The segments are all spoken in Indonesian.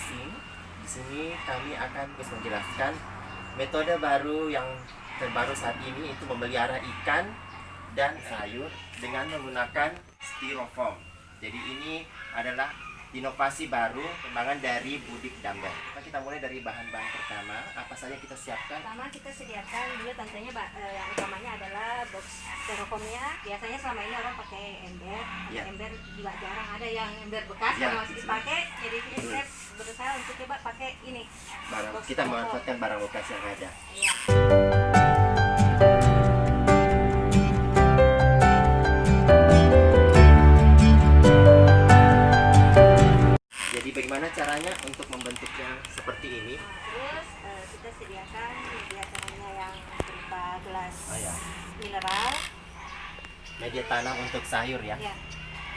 fishing. Di sini kami akan terus menjelaskan metode baru yang terbaru saat ini, itu memelihara ikan dan sayur dengan menggunakan styrofoam. Jadi ini adalah inovasi baru kembangan dari Budik Damber. Kita mulai dari bahan-bahan pertama. Apa saja kita siapkan? Pertama kita sediakan dulu tentunya yang utamanya adalah box styrofoamnya. Biasanya selama ini orang pakai ember. Ya. Ember juga jarang ada yang ember bekas Ya. yang masih dipakai. Jadi saya berusaha untuk coba pakai ini. Box Kita styrofoam. memanfaatkan barang bekas yang ada. Iya. Jadi bagaimana caranya untuk membentuknya seperti ini? Terus kita sediakan media tanamnya yang berupa gelas Ya. mineral. Media tanam untuk sayur ya, Ya.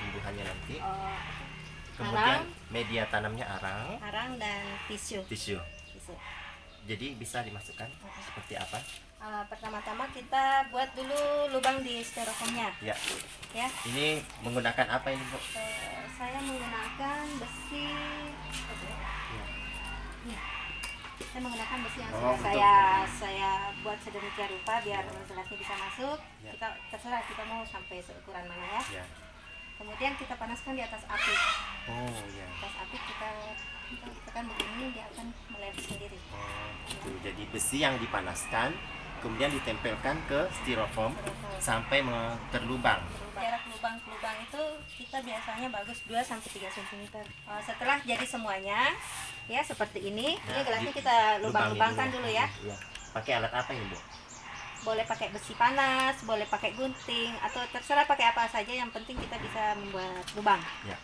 tumbuhannya nanti. Arang, Kemudian media tanamnya arang, arang dan tisu. tisu. Tisu. Jadi bisa dimasukkan seperti apa? Pertama-tama kita buat dulu lubang di styrofoamnya. Ya. Ya. Ini menggunakan apa ini, Bu? Saya menggunakan besi. Ya. Saya menggunakan besi yang Oh, sudah saya buat sedemikian rupa biar gelasnya bisa masuk. Ya. Kita terserah kita mau sampai seukuran mana ya. Ya. Kemudian kita panaskan di atas api. Oh ya. Di atas api kita tekan begini, dia akan meleleh sendiri. Oh, gitu. Jadi besi yang dipanaskan, kemudian ditempelkan ke styrofoam sampai terlubang. Jarak lubang ke lubang itu kita biasanya bagus 2-3 cm. Setelah jadi semuanya ya seperti ini, ini gelasnya kita lubang-lubangkan dulu ya. Iya. Pakai alat apa ini, Bu? Boleh pakai besi panas, boleh pakai gunting, atau terserah pakai apa saja, yang penting kita bisa membuat lubang. Ya.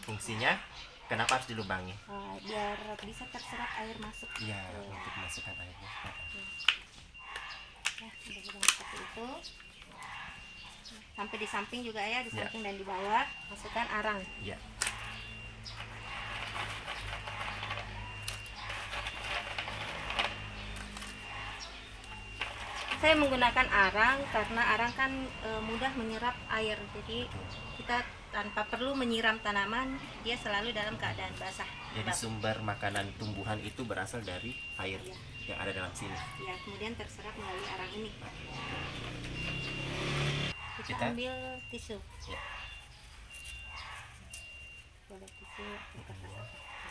Fungsinya kenapa harus dilubangi? Biar bisa terserap air masuk. Iya, untuk masukkan airnya. Ya, lubang seperti itu. Sampai di samping juga ya, di samping dan di bawah masukkan arang. Iya. Saya menggunakan arang karena arang kan mudah menyerap air, jadi kita tanpa perlu menyiram tanaman, dia selalu dalam keadaan basah. Jadi sumber makanan tumbuhan itu berasal dari air yang ada dalam sini. Ya, kemudian terserap melalui arang ini. Kita Kita ambil tisu. Ya. Boleh tisu.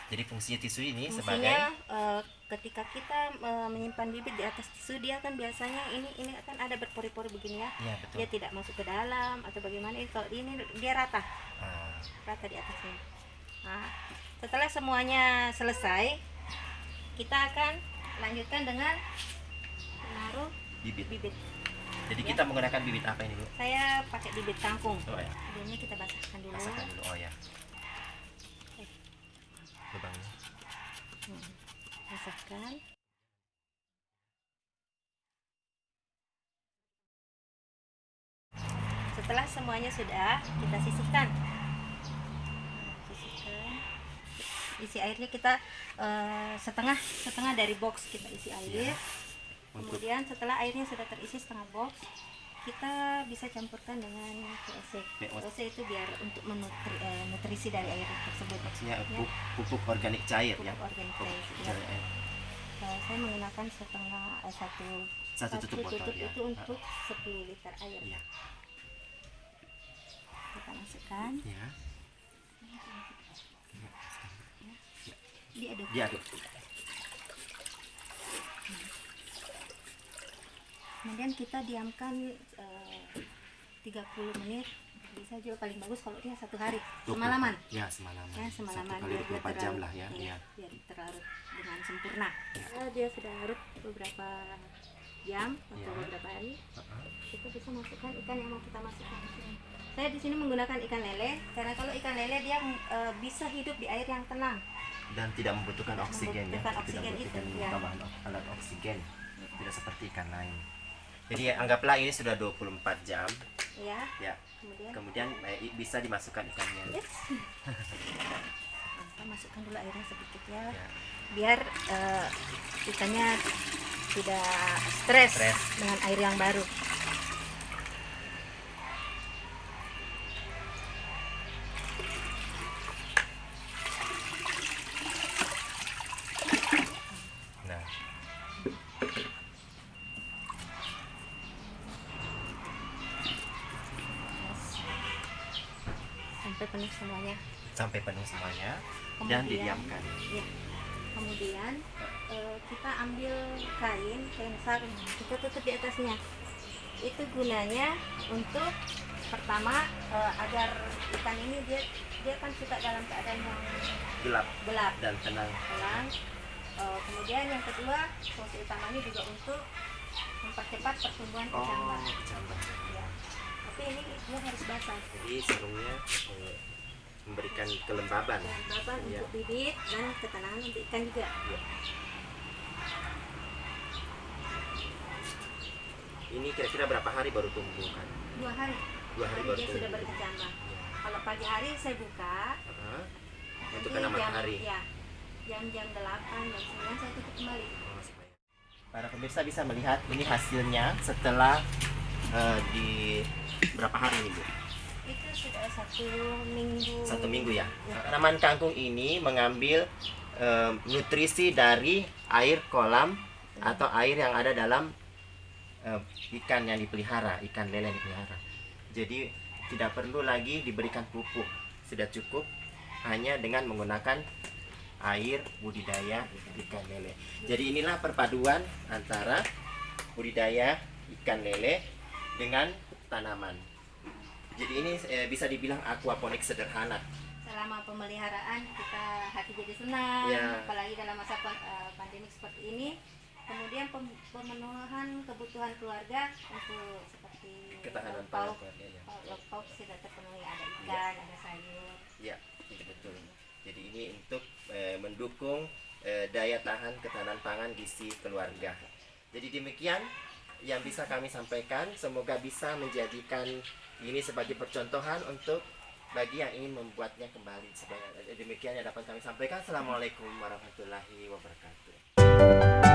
Jadi fungsinya tisu ini Fungsinya sebagai ketika kita menyimpan bibit di atas tisu, dia kan biasanya ini akan ada berpori-pori begini ya. ya betul. Dia tidak masuk ke dalam atau bagaimana. Kalau ini dia rata di atasnya. Nah, setelah semuanya selesai, kita akan lanjutkan dengan menaruh bibit. Jadi Ya. kita menggunakan bibit apa ini, Bu? Saya pakai bibit kangkung. Oh ya. Sebelumnya kita basahkan dulu. Basahkan dulu. Oh ya. Lubangnya. Basahkan. Setelah semuanya sudah, kita sisihkan. Isi airnya kita setengah dari box kita isi air. Kemudian setelah airnya sudah terisi setengah box, kita bisa campurkan dengan POC. POC itu biar untuk nutrisi dari air tersebut. Maksudnya pupuk organik cair ya. Pupuk organik cair. Cair air. Saya menggunakan satu tutup botol ya. itu untuk 10 liter air. Iya. Kita masukkan. Ya. Diaduk. Diaduk. Kemudian kita diamkan 30 menit. Bisa juga paling bagus kalau dia 1 hari. Semalaman. Ya, semalaman. Ya, semalaman. 1 kali 24 jam lah ya. Iya, biar terlarut dengan sempurna. Dia sudah larut beberapa jam atau beberapa hari. Kita bisa masukkan ikan yang mau kita masukkan di sini. Saya di sini menggunakan ikan lele karena kalau ikan lele dia bisa hidup di air yang tenang dan tidak membutuhkan oksigen ya. Membutuhkan Tidak oksigen membutuhkan itu, ya. tambahan alat oksigen. Tidak seperti ikan lain. Jadi anggaplah ini sudah 24 jam. ya. Ya. Kemudian bisa dimasukkan ikannya. Yes. Kita masukkan dulu airnya sedikit ya. Biar ikannya tidak stres dengan air yang baru. sampai penuh semuanya dan didiamkan. Ya, kemudian kita ambil kain sar, kita tutup di atasnya. Itu gunanya untuk pertama agar ikan ini dia kan suka dalam keadaan yang Gelap dan tenang. Kemudian yang kedua, fungsi utamanya juga untuk mempercepat pertumbuhan kecambah. Ya. Tapi ini dia harus basah. Jadi sarungnya memberikan kelembaban Untuk bibit dan ketenangan untuk ikan juga. Ya. Ini kira-kira berapa hari baru tumbuh kan? 2 hari. 2 hari baru Dia tumbuh. sudah berkecambah. Kalau pagi hari saya buka, Itu kena matahari. Ya, jam-jam 8 dan 9 saya tutup kembali. Para pemirsa bisa melihat ini hasilnya setelah di berapa hari ini Bu? Itu sudah 1 minggu. 1 minggu ya. Tanaman kangkung ini mengambil nutrisi dari air kolam atau air yang ada dalam ikan yang dipelihara, ikan lele yang dipelihara. Jadi tidak perlu lagi diberikan pupuk, sudah cukup hanya dengan menggunakan air budidaya ikan lele. Jadi inilah perpaduan antara budidaya ikan lele dengan tanaman. Jadi ini bisa dibilang aquaponik sederhana. Selama pemeliharaan kita hati jadi senang, Ya. apalagi dalam masa pandemi seperti ini. Kemudian pemenuhan kebutuhan keluarga untuk seperti Ketahanan lauk pangan keluarga, ya. pauk sudah terpenuhi, ada ikan, ada sayur. Ya, betul. Jadi ini untuk mendukung daya tahan ketahanan pangan gizi keluarga. Jadi demikian yang bisa kami sampaikan. Semoga bisa menjadikan ini sebagai percontohan untuk bagi yang ingin membuatnya kembali. Demikian yang dapat kami sampaikan. Assalamualaikum warahmatullahi wabarakatuh.